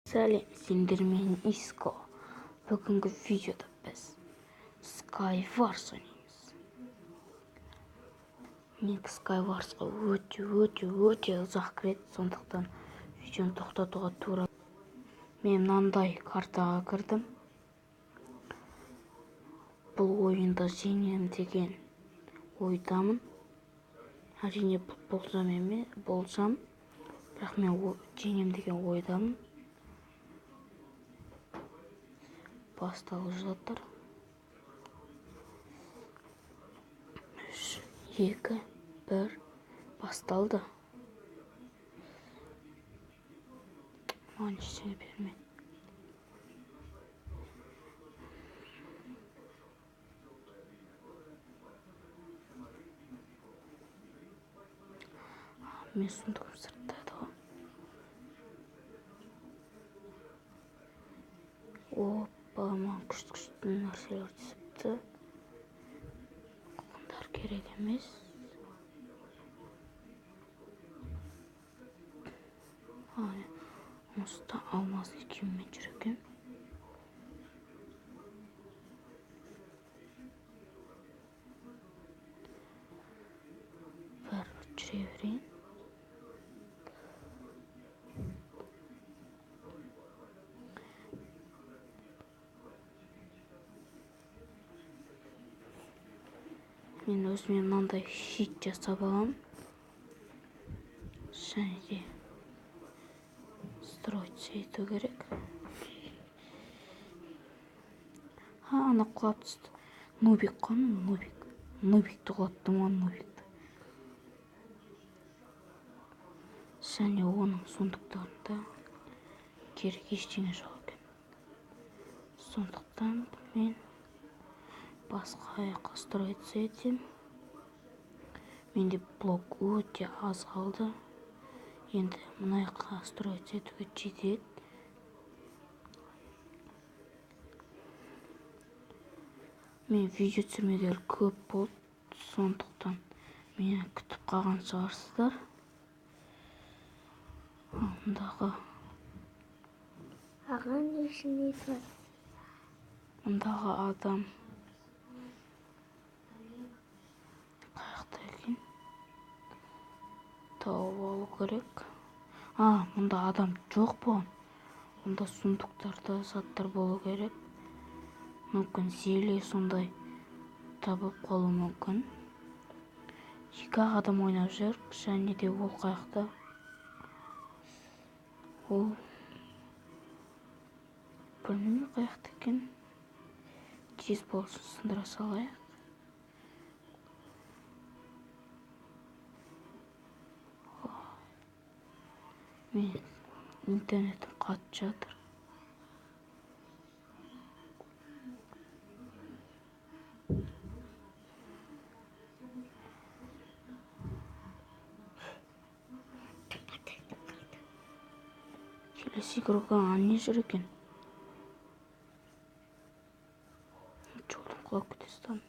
Сәлем, сендер менен Иско. Бүгінгі видеода біз Skywars ойнаймыз. Мен Skywarsқа өте ұзақ кіреді, сондықтан видеоны тоқтатуға тура. Мен мынандай картаға кірдім. Бұл ойында жеңем деген ойдамын. Әрине болжам, бірақ мен жеңем деген ойдамын. Басталып жатыр. 3, 2, 1 басталды. Маған ештеңе бермейді. Мен сундығым сырттайды ғой. Опа, маған күшті нәрселер түсіпті. Құндар керек емес. Мұста алмазды киіммен жүр екен. Бәрібір жүре берейін. Мен өзіме мынандай щит жасап аламын. Және де строиться ету керек. Ана құлап түсті. Нубик қаны, Нубикті құлаттым ғой, Нубикті. Және оның сундықтарында керек ештеңе жоқ екен. Сондықтан мен басқа аяққа строиться етем. Менде блок өте аз қалды. Енді мына аяққа строиться етуге жетеді. Мен видео түсірмегелі көп болды, сондықтан мені күтіп қалған шығарсыздар. Мұндағы адам қаяқта екен? Тауып алу керек. Мұнда адам жоқ болған. Мұнда сундықтарда заттар болу керек. Мүмкін зеле сондай табып қалу мүмкін. 2 адам ойнап жүр, және де ол қаяқта. Ол білмеймін қаяқта екен. Тез болсын, сындыра салайық. Мен интернетім қатып жатыр. Келесі игроға не жүр екен? Жолдың құлап кетесізден.